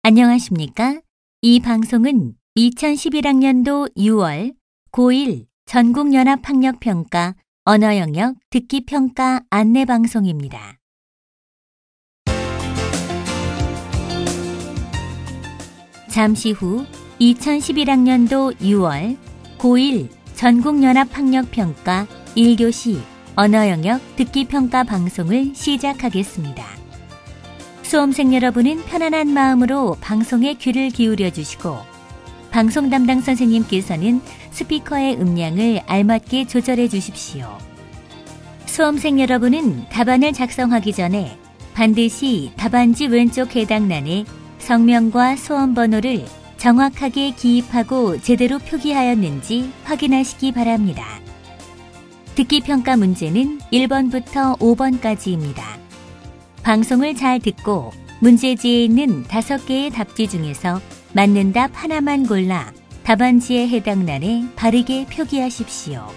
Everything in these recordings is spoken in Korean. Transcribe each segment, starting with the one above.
안녕하십니까? 이 방송은 2011학년도 6월 고1 전국연합학력평가 언어영역 듣기평가 안내방송입니다. 잠시 후 2011학년도 6월 고1 전국연합학력평가 1교시 언어영역 듣기평가 방송을 시작하겠습니다. 수험생 여러분은 편안한 마음으로 방송에 귀를 기울여 주시고 방송 담당 선생님께서는 스피커의 음량을 알맞게 조절해 주십시오. 수험생 여러분은 답안을 작성하기 전에 반드시 답안지 왼쪽 해당란에 성명과 수험번호를 정확하게 기입하고 제대로 표기하였는지 확인하시기 바랍니다. 듣기평가 문제는 1번부터 5번까지입니다. 방송을 잘 듣고 문제지에 있는 5개의 답지 중에서 맞는 답 하나만 골라 답안지에 해당란에 바르게 표기하십시오.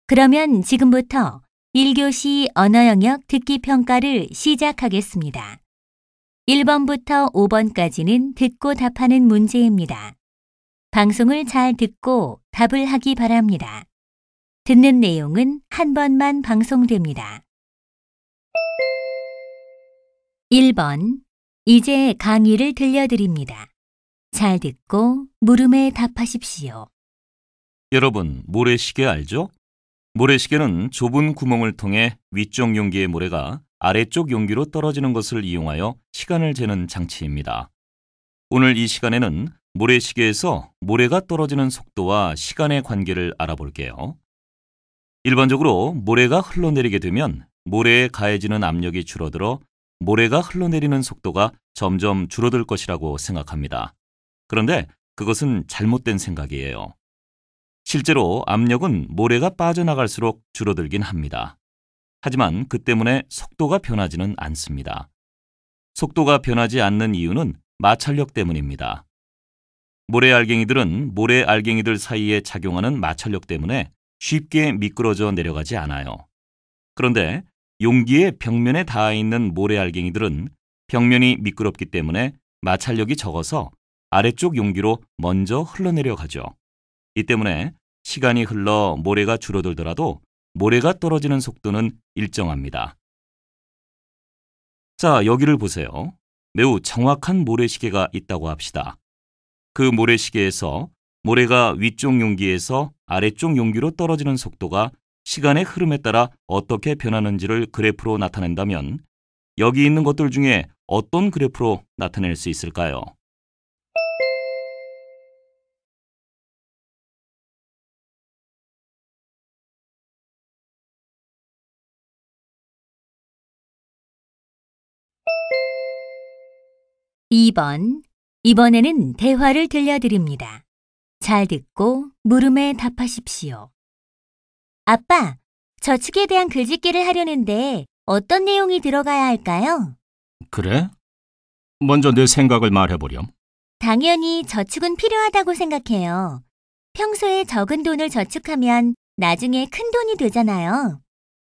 그러면 지금부터 1교시 언어영역 듣기평가를 시작하겠습니다. 1번부터 5번까지는 듣고 답하는 문제입니다. 방송을 잘 듣고 답을 하기 바랍니다. 듣는 내용은 한 번만 방송됩니다. 1번. 이제 강의를 들려드립니다. 잘 듣고 물음에 답하십시오. 여러분, 모래시계 알죠? 모래시계는 좁은 구멍을 통해 위쪽 용기의 모래가 아래쪽 용기로 떨어지는 것을 이용하여 시간을 재는 장치입니다. 오늘 이 시간에는 모래시계에서 모래가 떨어지는 속도와 시간의 관계를 알아볼게요. 일반적으로 모래가 흘러내리게 되면 모래에 가해지는 압력이 줄어들어 모래가 흘러내리는 속도가 점점 줄어들 것이라고 생각합니다. 그런데 그것은 잘못된 생각이에요. 실제로 압력은 모래가 빠져나갈수록 줄어들긴 합니다. 하지만 그 때문에 속도가 변하지는 않습니다. 속도가 변하지 않는 이유는 마찰력 때문입니다. 모래알갱이들은 모래알갱이들 사이에 작용하는 마찰력 때문에 쉽게 미끄러져 내려가지 않아요. 그런데 용기의 벽면에 닿아 있는 모래알갱이들은 벽면이 미끄럽기 때문에 마찰력이 적어서 아래쪽 용기로 먼저 흘러내려가죠. 이 때문에 시간이 흘러 모래가 줄어들더라도 모래가 떨어지는 속도는 일정합니다. 자, 여기를 보세요. 매우 정확한 모래시계가 있다고 합시다. 그 모래시계에서 모래가 위쪽 용기에서 아래쪽 용기로 떨어지는 속도가 시간의 흐름에 따라 어떻게 변하는지를 그래프로 나타낸다면 여기 있는 것들 중에 어떤 그래프로 나타낼 수 있을까요? 이번에는 대화를 들려드립니다. 잘 듣고 물음에 답하십시오. 아빠, 저축에 대한 글짓기를 하려는데 어떤 내용이 들어가야 할까요? 그래? 먼저 내 생각을 말해보렴. 당연히 저축은 필요하다고 생각해요. 평소에 적은 돈을 저축하면 나중에 큰 돈이 되잖아요.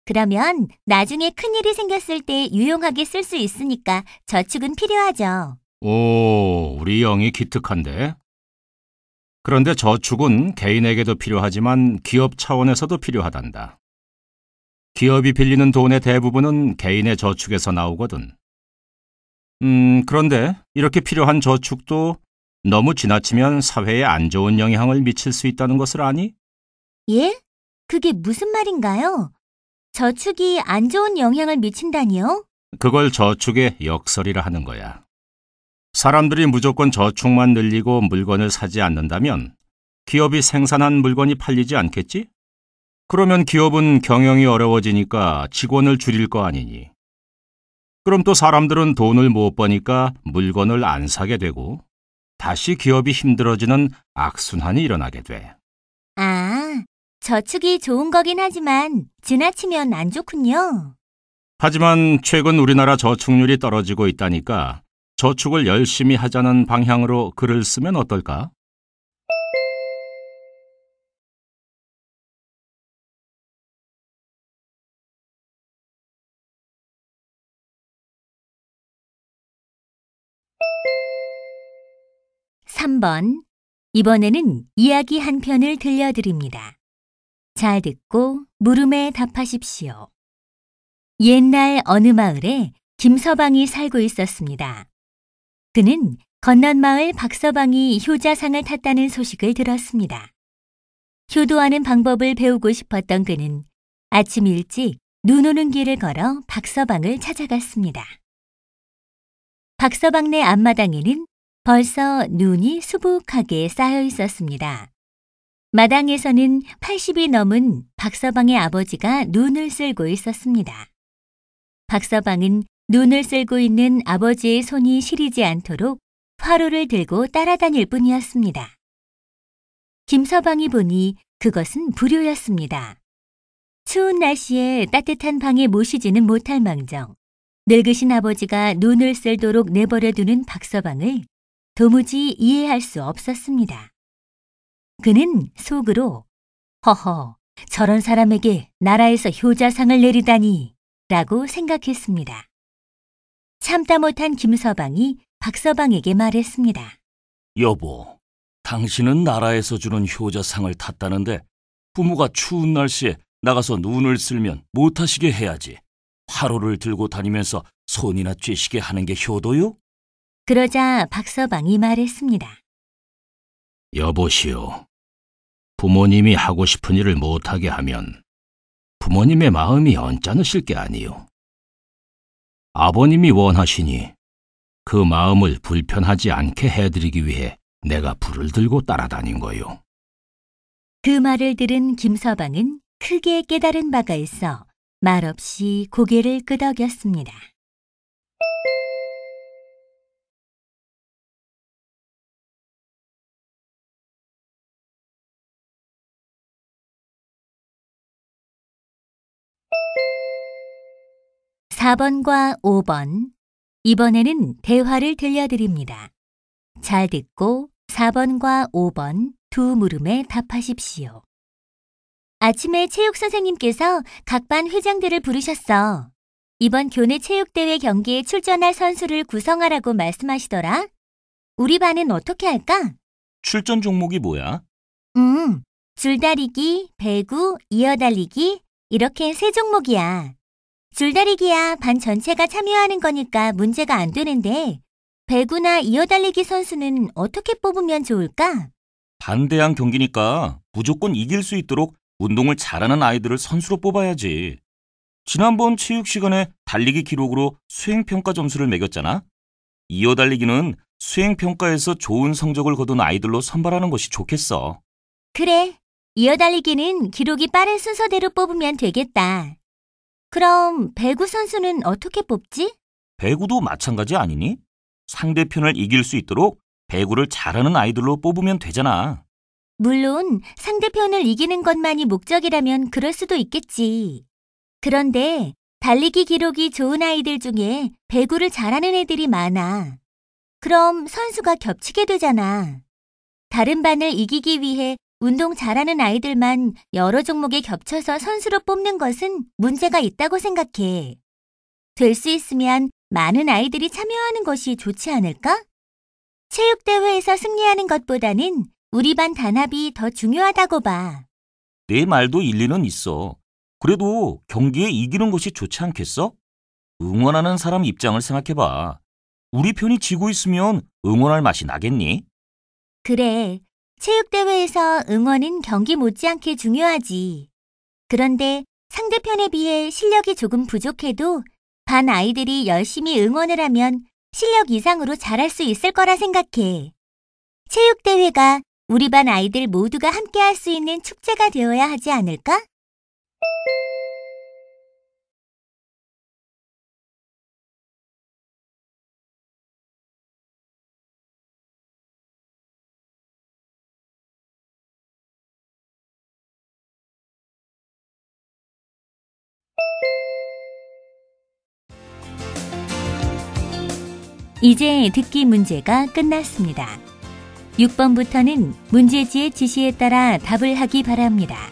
그러면 나중에 큰일이 생겼을 때 유용하게 쓸 수 있으니까 저축은 필요하죠. 오, 우리 영이 기특한데? 그런데 저축은 개인에게도 필요하지만 기업 차원에서도 필요하단다. 기업이 빌리는 돈의 대부분은 개인의 저축에서 나오거든. 그런데 이렇게 필요한 저축도 너무 지나치면 사회에 안 좋은 영향을 미칠 수 있다는 것을 아니? 예? 그게 무슨 말인가요? 저축이 안 좋은 영향을 미친다니요? 그걸 저축의 역설이라 하는 거야. 사람들이 무조건 저축만 늘리고 물건을 사지 않는다면 기업이 생산한 물건이 팔리지 않겠지? 그러면 기업은 경영이 어려워지니까 직원을 줄일 거 아니니. 그럼 또 사람들은 돈을 못 버니까 물건을 안 사게 되고 다시 기업이 힘들어지는 악순환이 일어나게 돼. 아, 저축이 좋은 거긴 하지만 지나치면 안 좋군요. 하지만 최근 우리나라 저축률이 떨어지고 있다니까 저축을 열심히 하자는 방향으로 글을 쓰면 어떨까? 3번. 이번에는 이야기 한 편을 들려드립니다. 잘 듣고 물음에 답하십시오. 옛날 어느 마을에 김서방이 살고 있었습니다. 그는 건넌 마을 박서방이 효자상을 탔다는 소식을 들었습니다. 효도하는 방법을 배우고 싶었던 그는 아침 일찍 눈 오는 길을 걸어 박서방을 찾아갔습니다. 박서방네 앞마당에는 벌써 눈이 수북하게 쌓여 있었습니다. 마당에서는 80이 넘은 박서방의 아버지가 눈을 쓸고 있었습니다. 박서방은 눈을 쓸고 있는 아버지의 손이 시리지 않도록 화로를 들고 따라다닐 뿐이었습니다. 김서방이 보니 그것은 불효였습니다. 추운 날씨에 따뜻한 방에 모시지는 못할 망정 늙으신 아버지가 눈을 쓸도록 내버려두는 박서방을 도무지 이해할 수 없었습니다. 그는 속으로 허허, 저런 사람에게 나라에서 효자상을 내리다니 라고 생각했습니다. 참다 못한 김서방이 박서방에게 말했습니다. 여보, 당신은 나라에서 주는 효자상을 탔다는데 부모가 추운 날씨에 나가서 눈을 쓸면 못하시게 해야지. 화로를 들고 다니면서 손이나 쬐시게 하는 게 효도요? 그러자 박서방이 말했습니다. 여보시오. 부모님이 하고 싶은 일을 못하게 하면 부모님의 마음이 언짢으실 게 아니요. 아버님이 원하시니 그 마음을 불편하지 않게 해드리기 위해 내가 불을 들고 따라다닌 거요. 그 말을 들은 김서방은 크게 깨달은 바가 있어 말없이 고개를 끄덕였습니다. (4번과 5번) 이번에는 대화를 들려드립니다. 잘 듣고 4번과 5번 두 물음에 답하십시오. 아침에 체육 선생님께서 각 반 회장들을 부르셨어. 이번 교내 체육대회 경기에 출전할 선수를 구성하라고 말씀하시더라. 우리 반은 어떻게 할까? 출전 종목이 뭐야? 줄다리기, 배구, 이어달리기 이렇게 3종목이야. 줄다리기야 반 전체가 참여하는 거니까 문제가 안 되는데 배구나 이어달리기 선수는 어떻게 뽑으면 좋을까? 반대항 경기니까 무조건 이길 수 있도록 운동을 잘하는 아이들을 선수로 뽑아야지. 지난번 체육 시간에 달리기 기록으로 수행평가 점수를 매겼잖아. 이어달리기는 수행평가에서 좋은 성적을 거둔 아이들로 선발하는 것이 좋겠어. 그래, 이어달리기는 기록이 빠른 순서대로 뽑으면 되겠다. 그럼 배구 선수는 어떻게 뽑지? 배구도 마찬가지 아니니? 상대편을 이길 수 있도록 배구를 잘하는 아이들로 뽑으면 되잖아. 물론 상대편을 이기는 것만이 목적이라면 그럴 수도 있겠지. 그런데 달리기 기록이 좋은 아이들 중에 배구를 잘하는 애들이 많아. 그럼 선수가 겹치게 되잖아. 다른 반을 이기기 위해 운동 잘하는 아이들만 여러 종목에 겹쳐서 선수로 뽑는 것은 문제가 있다고 생각해. 될 수 있으면 많은 아이들이 참여하는 것이 좋지 않을까? 체육대회에서 승리하는 것보다는 우리 반 단합이 더 중요하다고 봐. 내 말도 일리는 있어. 그래도 경기에 이기는 것이 좋지 않겠어? 응원하는 사람 입장을 생각해봐. 우리 편이 지고 있으면 응원할 맛이 나겠니? 그래, 체육대회에서 응원은 경기 못지않게 중요하지. 그런데 상대편에 비해 실력이 조금 부족해도 반 아이들이 열심히 응원을 하면 실력 이상으로 잘할 수 있을 거라 생각해. 체육대회가 우리 반 아이들 모두가 함께 할 수 있는 축제가 되어야 하지 않을까? 이제 듣기 문제가 끝났습니다. 6번부터는 문제지의 지시에 따라 답을 하기 바랍니다.